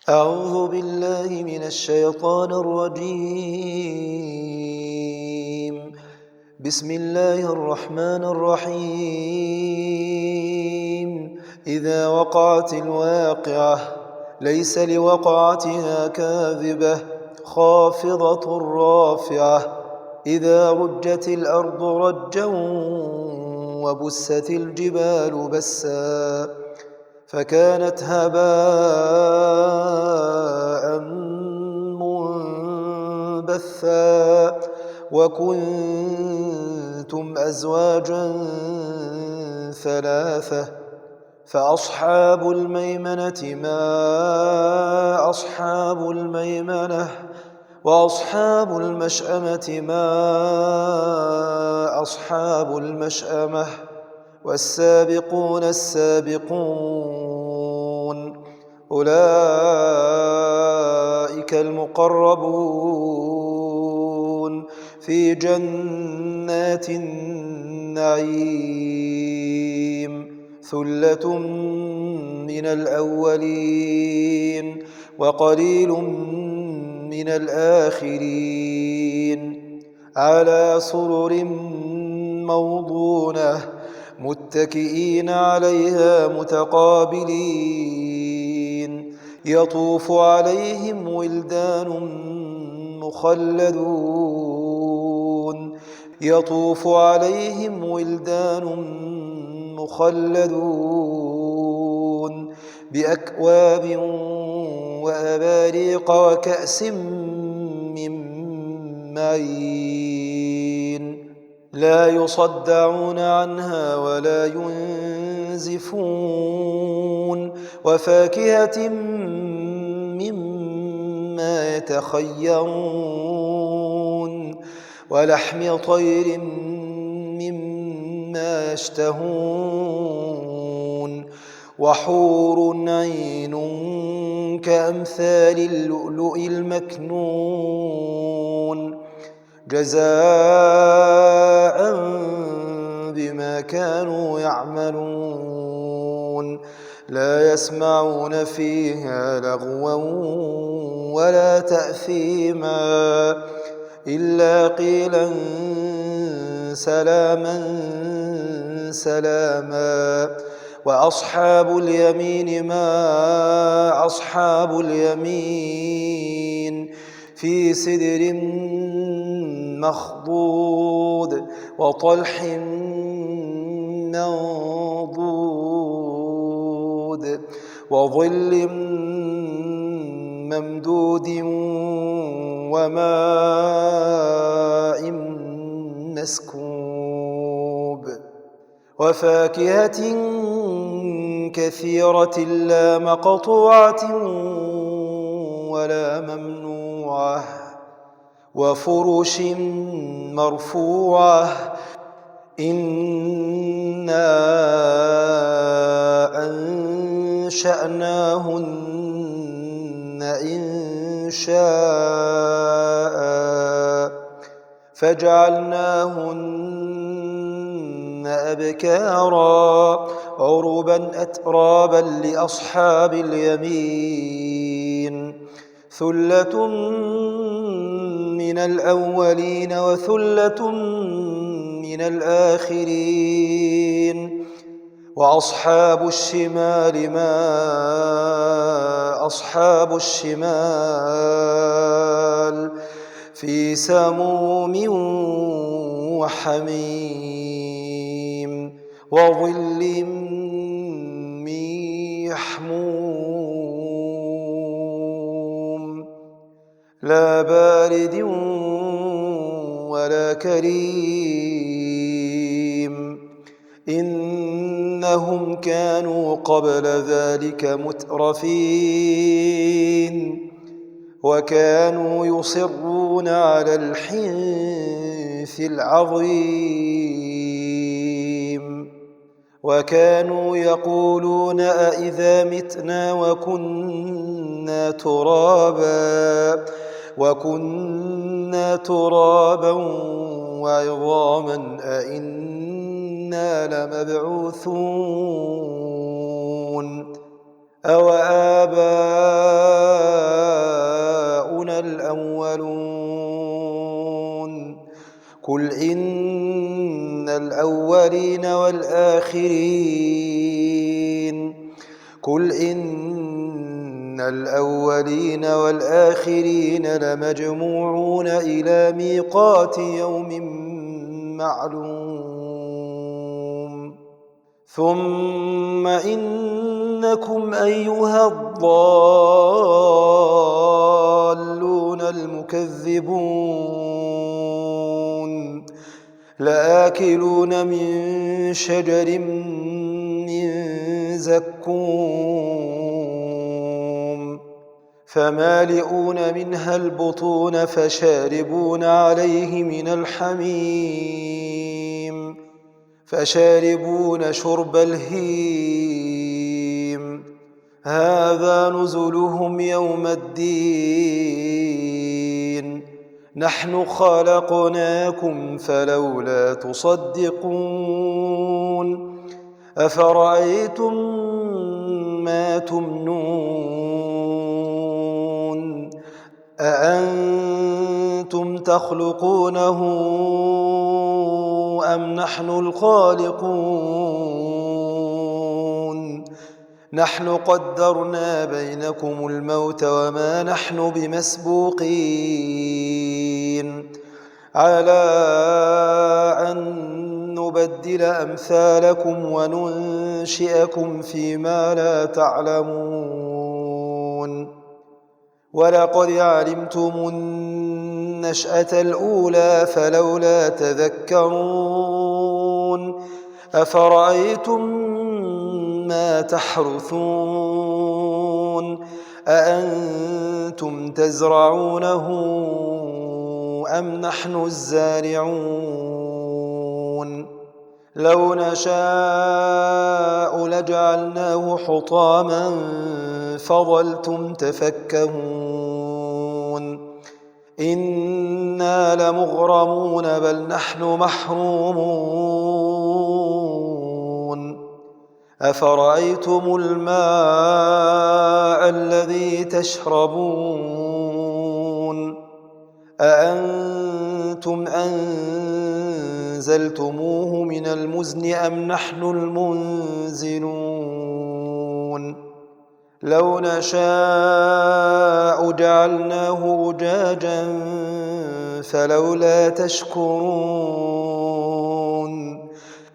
أعوذ بالله من الشيطان الرجيم. بسم الله الرحمن الرحيم. إذا وقعت الواقعة ليس لوقعتها كاذبة خافضة رافعة. إذا رجت الأرض رجا وبست الجبال بسا فكانت هباء منبثا وكنتم أزواجا ثلاثة فأصحاب الميمنة ما أصحاب الميمنة وأصحاب المشأمة ما أصحاب المشأمة والسابقون السابقون أولئك المقربون في جنات النعيم ثلة من الأولين وقليل من الآخرين على سرر موضونة متكئين عليها متقابلين يطوف عليهم ولدان مخلدون بأكواب وأباريق وكأس من معين لا يصدعون عنها ولا ينزفون وفاكهة مما يتخيرون ولحم طير مما يشتهون وحور عين كأمثال اللؤلؤ المكنون جزاء بما كانوا يعملون لا يسمعون فيها لغوا ولا تأثيما إلا قيلا سلاما سلاما وأصحاب اليمين ما أصحاب اليمين في سدر مخضود وطلح منضود وظل ممدود وماء مسكوب وفاكهة كثيرة لا مقطوعة ولا ممنوعة وفرش مرفوعة إنا أنشأناهن إنشاء فجعلناهن أبكارا عربا أترابا لأصحاب اليمين ثلة من الأولين وثلة من الآخرين وأصحاب الشمال ما أصحاب الشمال في سموم وحميم وظل من يحموم لا بارد ولا كريم إنهم كانوا قبل ذلك مترفين وكانوا يصرون على الحنث العظيم وكانوا يقولون أإذا متنا وكنا ترابا وعظاما أإنا لمبعوثون أو آباؤنا قل إن الأولين والآخرين قل إن الأولين والآخرين لمجموعون إلى ميقات يوم معلوم ثم إنكم أيها الضالون المكذبون لآكلون من شجر من زقوم فمالئون منها البطون فشاربون عليه من الحميم فشاربون شرب الهيم هذا نزلهم يوم الدين نحن خلقناكم فلولا تصدقون أفرأيتم ما تمنون أأنتم تخلقونه أم نحن الخالقون نحن قدرنا بينكم الموت وما نحن بمسبوقين على أن نبدل أمثالكم وننشئكم فيما لا تعلمون ولقد علمتم النشأة الأولى فلولا تذكرون أفرأيتم ما تحرثون أأنتم تزرعونه أم نحن الزارعون لو نشاء لجعلناه حطاما فظلتم تفكهون إنا لمغرمون بل نحن محرومون أفرأيتم الماء الذي تشربون أأنتم أنزلتموه من المزن أم نحن المنزلون لو نشاء جعلناه أجاجا فلولا تشكرون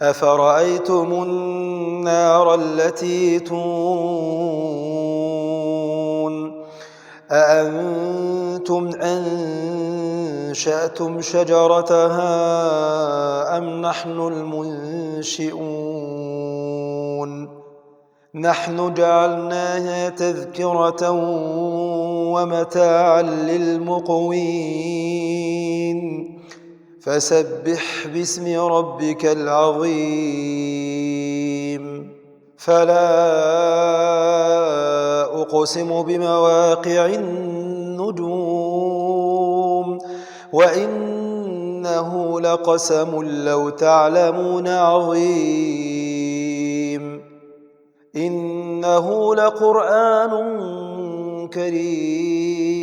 أفرأيتم النار التي تورون أأنتم أنشأتم شجرتها أم نحن المنشئون نحن جعلناها تذكرة ومتاعا للمقوين فسبح باسم ربك العظيم فلا أقسم بمواقع النجوم وإنه لقسم لو تعلمون عظيم إنه لقرآن كريم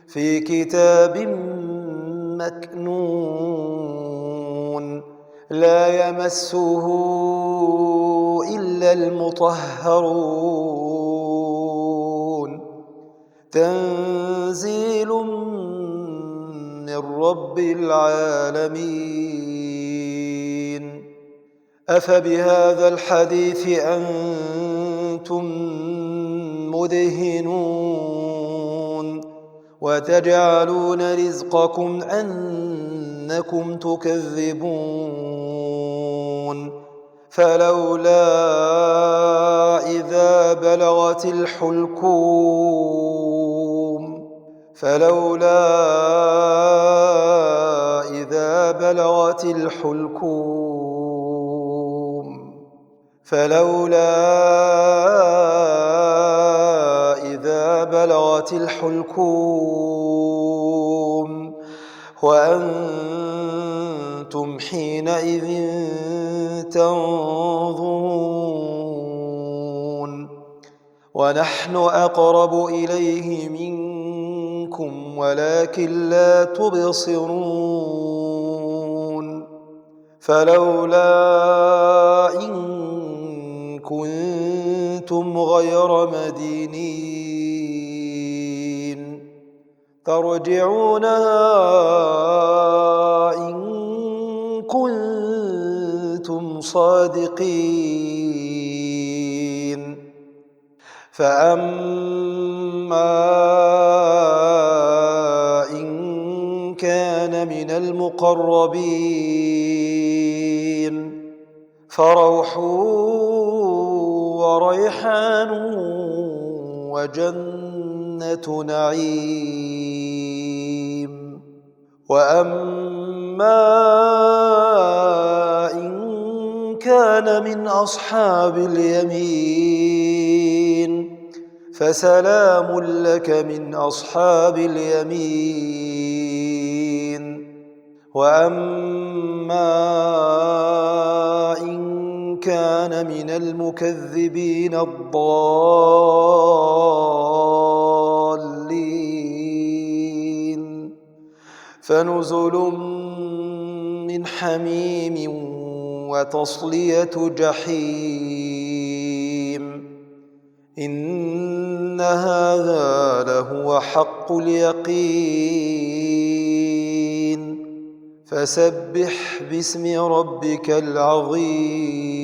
في كتاب مكنون لا يمسه إلا المطهرون تنزيل من رب العالمين أفبهذا الحديث أنتم مدهنون وتجعلون رزقكم أنكم تكذبون فلولا إذا بلغت الحلقوم وأنتم حينئذ تنظرون ونحن أقرب إليه منكم منكم ولكن لا تبصرون فلولا إن كنتم غير مدينين ترجعونها إن كنتم صادقين فأما إن كان من المقربين فروح وريحان وجنة نعيم وأما إن كان من أصحاب اليمين فسلام لك من أصحاب اليمين وأما إن كان من المكذبين الضالين فنزل من حميم وتصلية جحيم إن هذا لهو حق اليقين فسبح باسم ربك العظيم